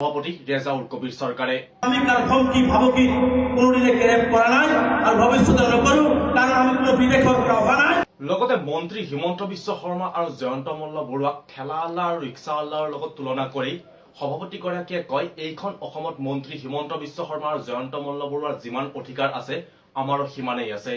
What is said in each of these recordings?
সভাপতি ৰেজাউল কবিৰ সৰকাৰে আমি কাৰ ধমকি ভাবকি কোনোদিনে গ্ৰেপ কৰা নাই আৰ ভবিষ্যতে নকৰো কাৰণ আমি কোনো বিবেকৰ পৰা অহা নাই। লগতে মন্ত্ৰী হিমন্ত বিশ্ব শৰ্মা আৰু জয়ন্ত মল্ল বৰুৱাক ঠেলা আল্লাহ আৰু ৰিক্সা আল্লাহৰ লগত তুলনা কৰি সভাপতিগৰাকীয়ে কয়, এইখন অসমত মন্ত্ৰী হিমন্ত বিশ্ব শৰ্মা আৰু জয়ন্ত মল্ল বৰুৱাৰ যিমান অধিকাৰ আছে আমাৰো সিমানেই আছে।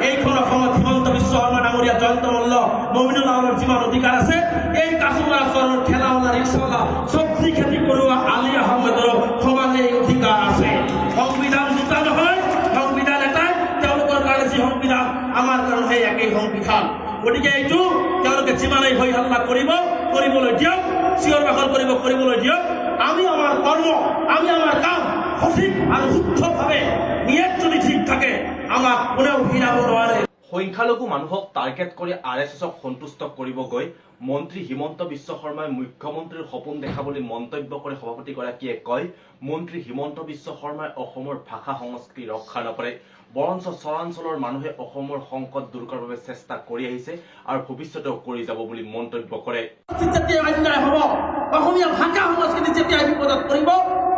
এইখন অসমত হিমন্ত বিশ্ব শৰ্মা ডাঙৰীয়া জয়ন্ত মল্ল মমিনুল আলমৰ যিমান অধিকাৰ আছে এই কাছুমৰা চহৰৰ ঠেলাৱালা ৰিক্সাৱালা চব্জি খেতি কৰোৱা আলী আহমেদৰ সমানে অধিকাৰ আছে। সংবিধান দুটা নহয়, সংবিধান এটাই, তেওঁলোকৰ কাৰণে যি সংবিধান আমাৰ কাৰণে সেই একেই সংবিধান। গতিকে এইটো তেওঁলোকে যিমানেই হৈ হাল্লা কৰিবলৈ দিয়ক, চিঞৰ বাখৰ কৰিবলৈ দিয়ক, আমি আমাৰ কৰ্ম, আমি আমাৰ কাম সঠিক আৰু শুদ্ধভাৱে নিয়ত যদি ঠিক থাকে আমাক কোনেও হিৰাব নোৱাৰে। সংখ্যালঘু মানুহক টাৰ্গেট কৰি RSSক সন্তুষ্ট কৰিব গৈ মন্ত্ৰী হিমন্ত বিশ্ব শৰ্মাই মুখ্যমন্ত্ৰীৰ সপোন দেখা বুলি মন্তব্য কৰি সভাপতিগৰাকীয়ে কয়, মন্ত্ৰী হিমন্ত বিশ্ব শৰ্মাই অসমৰ ভাষা সংস্কৃতি ৰক্ষা নকৰে, বৰঞ্চ চৰাঞ্চলৰ মানুহে অসমৰ সংকট দূৰ কৰাৰ বাবে চেষ্টা কৰি আহিছে আৰু ভৱিষ্যতেও কৰি যাব বুলি মন্তব্য কৰে। যেতিয়া অন্যায় হ'ব, অসমীয়া ভাষা সংস্কৃতি যেতিয়া বিপদত পৰিব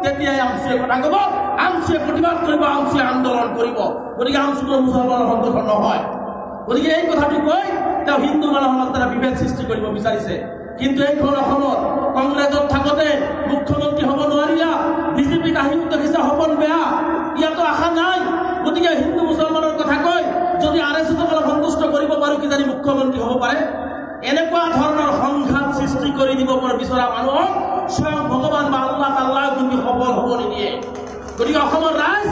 তেতিয়াই আমচুৱে কথা ক'ব, আমচুৱে প্ৰতিবাদ কৰিব, আমচুৱে আন্দোলন কৰিব। গতিকে আমচু কোনো মুছলমানৰ সংগঠন নহয়। গতিকে এই কথাটো কৈ তেওঁ হিন্দু মানুহৰ মাজত এটা বিভেদ সৃষ্টি কৰিব বিচাৰিছে। কিন্তু এইখন অসমত কংগ্ৰেছত থাকোঁতে মুখ্যমন্ত্ৰী হ'ব নোৱাৰিলা, বিজেপিত আহিও দেখিছে সপোন বেয়া, ইয়াতো আশা নাই। গতিকে হিন্দু মুছলমানৰ কথা কৈ যদি RSSক সন্তুষ্ট কৰিব পাৰোঁ কিজানি মুখ্যমন্ত্ৰী হ'ব পাৰে। এনেকুৱা ধৰণৰ সংঘাত সৃষ্টি কৰি দিব বিচৰা মানুহক স্বয়ং ভগৱান বা আল্লাহ তাল্লাহ কিন্তু সবল হ'ব নিদিয়ে। গতিকে অসমৰ ৰাইজ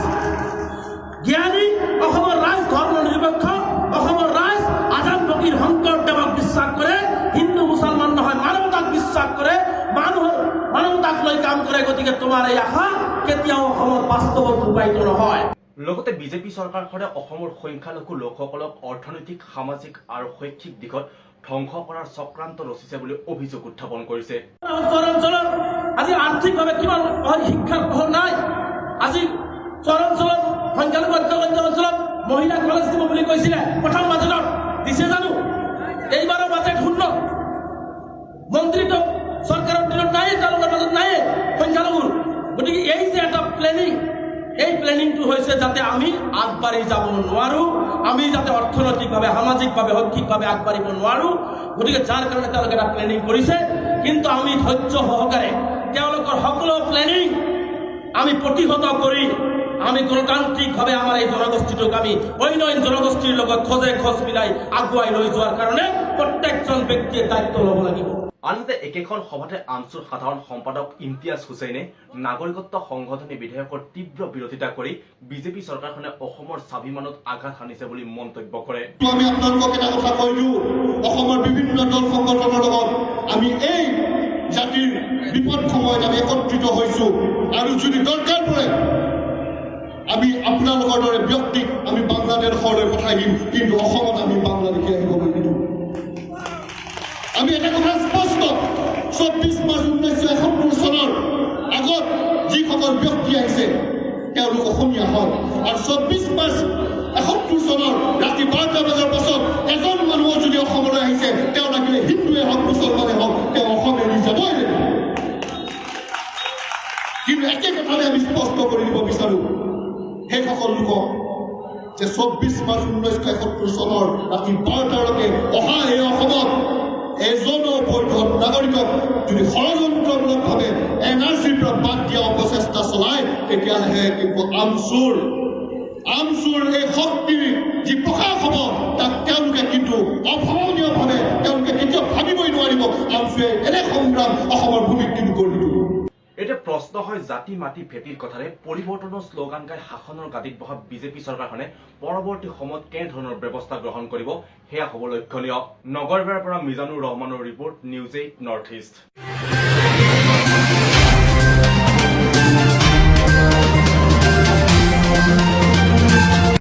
জ্ঞানী, অসমৰ ৰাইজ ধৰ্ম নিৰপেক্ষ, অসমৰ ৰাইজ আজাদ ফকীৰ শংকৰদেৱক বিশ্বাস কৰে, হিন্দু মুছলমান নহয়, মানৱতাক বিশ্বাস কৰে, মানৱতাক লৈ কাম কৰে। গতিকে তোমাৰ এই আশা কেতিয়াও অসমত বাস্তৱত ৰূপায়িত নহয়। লগতে বিজেপি চৰকাৰখনে অসমৰ সংখ্যালঘু লোকসকলক অৰ্থনৈতিক, সামাজিক আৰু শৈক্ষিক দিশত ধ্বংস কৰাৰ চক্ৰান্ত ৰচিছে বুলি অভিযোগ উত্থাপন কৰিছে। চৰাঞ্চলত আজি আৰ্থিকভাৱে কিমান শিক্ষাৰ পোহৰ নাই। আজি চৰাঞ্চলত সংখ্যালঘু অঞ্চলত মহিলা কলেজ দিব বুলি কৈছিলে, প্ৰথম বাজেটত দিছে জানো? এইবাৰৰ বাজেট শূন্য। মন্ত্ৰীটো চৰকাৰৰ দিনত নাই, তেওঁলোকৰ মাজত নাই সংখ্যালঘুৰ। গতিকে এই যে এটা প্লেনিং, এই প্লেনিংটো হৈছে যাতে আমি আগবাঢ়ি যাব নোৱাৰো, আমি যাতে অৰ্থনৈতিকভাৱে, সামাজিকভাৱে, শৈক্ষিকভাৱে আগবাঢ়িব নোৱাৰো। গতিকে যাৰ কাৰণে তেওঁলোকে এটা প্লেনিং কৰিছে। কিন্তু আমি ধৈৰ্য সহকাৰে তেওঁলোকৰ সকলো প্লেনিং আমি প্ৰতিহত কৰি আমি গণতান্ত্ৰিকভাৱে আমাৰ এই জনগোষ্ঠীটোক আমি অন্য জনগোষ্ঠীৰ লগত খোজ মিলাই আগুৱাই লৈ যোৱাৰ কাৰণে প্ৰত্যেকজন ব্যক্তিয়ে দায়িত্ব ল'ব লাগিব। আনহাতে একেখন সভাতে আমচুৰ সাধাৰণ সম্পাদক ইমতিয়াজ হুছেইনে নাগৰিকত্ব সংশোধনী বিধেয়কৰ তীব্ৰ বিৰোধিতা কৰি বিজেপি চৰকাৰখনে অসমৰ স্বাভিমানত আঘাত হানিছে বুলি মন্তব্য কৰে। আমি আপোনালোকক এটা কথা কৈ দিওঁ, অসমৰ বিভিন্ন দল সংগঠনৰ লগত আমি এই জাতিৰ বিপদ সময়ত আমি একত্ৰিত হৈছোঁ আৰু যদি দৰকাৰ পৰে আমি আপোনালোকৰ দৰে ব্যক্তিক আমি বাংলাদেশলৈ পঠাই দিম, কিন্তু অসমত আমি বাংলাদেশে আহিব নিদিওঁ। আমি এটা কথা স্পষ্ট, 24 মাৰ্চ 1971 চনৰ আগত যিসকল ব্যক্তি আহিছে তেওঁলোক অসমীয়া হয়, আৰু 24 মাৰ্চ 71 চনৰ ৰাতি 12টা বজাৰ পাছত এজন মানুহ যদি অসমলৈ আহিছে, তেওঁ লাগিলে হিন্দুৱে হওক, মুছলমানে হওক, তেওঁ অসমে এৰি যাবই লাগিব। কিন্তু একে কথাতে আমি স্পষ্ট কৰি দিব বিচাৰোঁ সেইসকল লোকক যে 24 মাৰ্চ 1971 চনৰ ৰাতি 12টালৈকে অহা এই অসমত এজনো বৈধ নাগৰিকক যদি ষড়যন্ত্ৰমূলকভাৱে NRCৰ পৰা বাদ দিয়া অপচেষ্টা চলায়, তেতিয়াহ'লে কিন্তু আমচুৰ এই শক্তিৰ যি প্ৰকাশ হ'ব তাক তেওঁলোকে কিন্তু অভাৱনীয়ভাৱে তেওঁলোকে কেতিয়াও ভাবিবই নোৱাৰিব। আমচুৱে এনে সংগ্ৰাম অসমৰ ভূমিত কিন্তু কৰি দিব। এতিয়া প্ৰশ্ন হয়, জাতি মাটি ভেটিৰ কথাৰে পৰিৱৰ্তনৰ শ্লোগান গাই শাসনৰ গাদীত বহা বিজেপি চৰকাৰখনে পৰৱৰ্তী সময়ত কেনেধৰণৰ ব্যৱস্থা গ্ৰহণ কৰিব সেয়া হ'ব লক্ষণীয়। নগৰবেৰাৰ পৰা মিজানুৰ ৰহমানৰ ৰিপৰ্ট, নিউজ 8 নৰ্থ ইষ্ট।